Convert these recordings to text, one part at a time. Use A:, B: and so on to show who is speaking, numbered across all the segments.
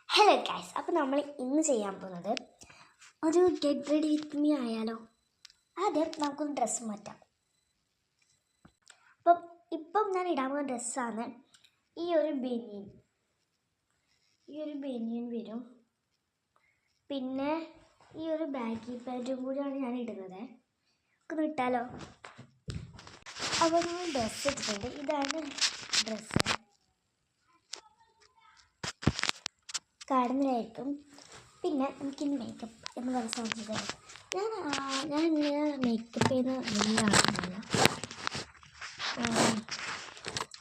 A: Hello guys, അപ്പോൾ നമ്മൾ ഇന്ന് ചെയ്യാൻ പോകുന്നത് ഒരു ഗെറ്റ് റെഡി വിത്ത് മീ ആയാലോ. ആദ്യം നമുക്കൊന്ന് ഡ്രസ്സ് മാറ്റാം. ഇപ്പം ഞാൻ ഇടാൻ പോകുന്ന ഡ്രസ്സാണ് ഈ ഒരു ബനിയൻ വരും. പിന്നെ ഈ ഒരു ബാഗി പാൻറ്റും കൂടിയാണ് ഞാൻ ഇടുന്നത്. നമുക്ക് ഇട്ടാലോ. അപ്പോൾ ഞാൻ ഡ്രസ്സ് ഇട്ടിട്ടുണ്ട്. ഇതാണ് ഡ്രസ്സ്. കാണുന്നതായിരിക്കും. പിന്നെ എനിക്കിന്ന് മേക്കപ്പ് എന്ന് പറഞ്ഞ സാധ്യത ഞാൻ ഇങ്ങനെ മേക്കപ്പ് ചെയ്യുന്ന വലിയ ആളൊന്നുമല്ല.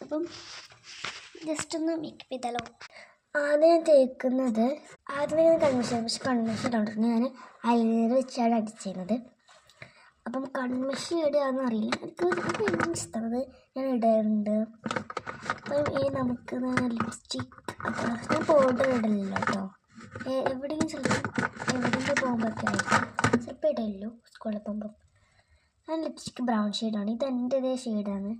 A: അപ്പം ജസ്റ്റ് ഒന്ന് മേക്കപ്പ് ചെയ്താലോ. ആദ്യം ഞാൻ തേക്കുന്നത് കൺമഷി ഇടാണ്ടിരുന്നത് ഞാൻ ഐലൈനർ വെച്ചാണ് അടിച്ചിരുന്നത്. അപ്പം കൺമഷി ഇടുകയെന്ന് അറിയില്ല, എനിക്ക് ഇഷ്ടമുള്ളത് ഞാൻ ഇടാറുണ്ട്. അപ്പം നമുക്ക് ലിപ്സ്റ്റിക്ക് ഞാൻ പൗഡർ ഇടലില്ല കേട്ടോ. എവിടെയെങ്കിലും പോകുമ്പോഴൊക്കെ ആയിരിക്കും ചിലപ്പോൾ ഇടല്ലോ. സ്കൂളിൽ പോകുമ്പം ഞാൻ ലിപ്സ്റ്റിക്ക് ബ്രൗൺ ഷെയ്ഡാണ്. ഇത് എൻ്റെ ഇതേ ഷെയ്ഡാണ്.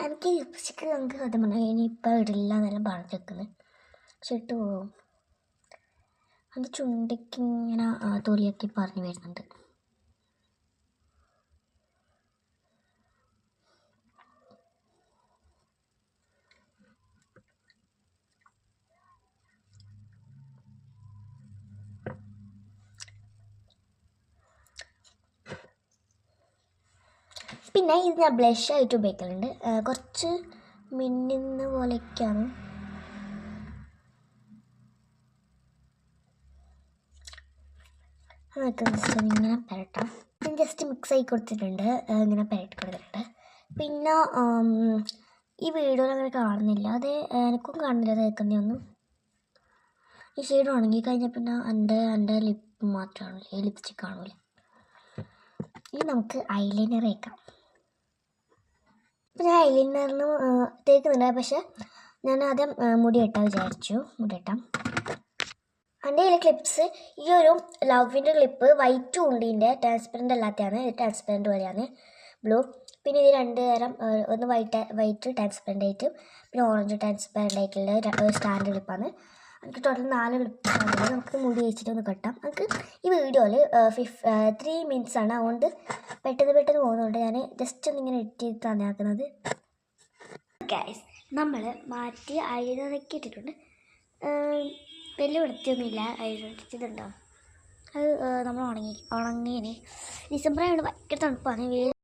A: എനിക്ക് ലിപ്സ്റ്റിക്ക് നമുക്ക് സത്യം പറഞ്ഞാൽ ഇനിയിപ്പോൾ ഇടില്ല എന്നെല്ലാം പറഞ്ഞു വെക്കുന്നത്, പക്ഷെ ഇട്ട് പോകും. അത് ചുണ്ടിക്ക് ഇങ്ങനെ തൊലിയാക്കി പറഞ്ഞു വരുന്നുണ്ട്. പിന്നെ ഇത് ഞാൻ ബ്ലഷായിട്ട് ഉപയോഗിക്കലുണ്ട്. കുറച്ച് മിന്നുന്ന പോലെയൊക്കെയാണ്. അതൊക്കെ ജസ്റ്റ് ഇങ്ങനെ പുരട്ടാം. ഞാൻ ജസ്റ്റ് മിക്സ് ആക്കി കൊടുത്തിട്ടുണ്ട്, ഇങ്ങനെ പുരട്ടി കൊടുത്തിട്ടുണ്ട്. പിന്നെ ഈ വീഡിയോയിൽ അങ്ങനെ കാണുന്നില്ല, അത് എനിക്കും കാണുന്നില്ല തേക്കുന്നതൊന്നും. ഈ ഷെയ്ഡ് ഉണങ്ങി കഴിഞ്ഞാൽ പിന്നെ എൻ്റെ ലിപ്പ് മാത്രമാണ്, ഈ ലിപ്സ്റ്റിക് കാണൂല. ഇനി നമുക്ക് ഐലൈനർ തേക്കാം. അപ്പം ഞാൻ ഐലൈനറിന് തേക്കുന്നുണ്ട്, പക്ഷെ ഞാൻ ആദ്യം മുടി വെട്ടാൻ വിചാരിച്ചു. മുടി വെട്ടാം. എൻ്റെ കയ്യിലെ ക്ലിപ്സ് ഈ ഒരു ലവിൻ്റെ ക്ലിപ്പ് വൈറ്റും ഉണ്ട്, ഇതിൻ്റെ ട്രാൻസ്പെറൻറ്റ് അല്ലാത്തതാണ്. ഇത് ട്രാൻസ്പെറൻറ്റ് പോലെയാണ്, ബ്ലൂ. പിന്നെ ഇത് രണ്ട് തരം, ഒന്ന് വൈറ്റ് ട്രാൻസ്പെറൻറ്റ് ആയിട്ട്, പിന്നെ ഓറഞ്ച് ട്രാൻസ്പെറൻറ്റ് ആയിട്ടുള്ള ഒരു സ്റ്റാൻഡ് ക്ലിപ്പാണ്. എനിക്ക് ടോട്ടൽ 4 ക്ലിപ്പാണ്. നമുക്ക് മുടി വെച്ചിട്ട് ഒന്ന് കെട്ടാം. നമുക്ക് ഈ വീഡിയോയിൽ 3 മിനിറ്റ്സ് ആണ്, അതുകൊണ്ട് പെട്ടെന്ന് പോകുന്നതുകൊണ്ട് ഞാൻ ജസ്റ്റ് ഒന്നിങ്ങനെ എഡിറ്റ് ചെയ്ത് തന്നെയാക്കുന്നത്. ഗൈസ്, നമ്മൾ മാറ്റി ഐലൈനറൊക്കെ ഇട്ടിട്ടുണ്ട്. വലിയ വൃത്തിയൊന്നുമില്ല. ഐലൈനർ അത് നമ്മൾ ഉണങ്ങിയതിന് ഡിസംബർ ആയതുകൊണ്ട് ഭയങ്കര തണുപ്പാണ്.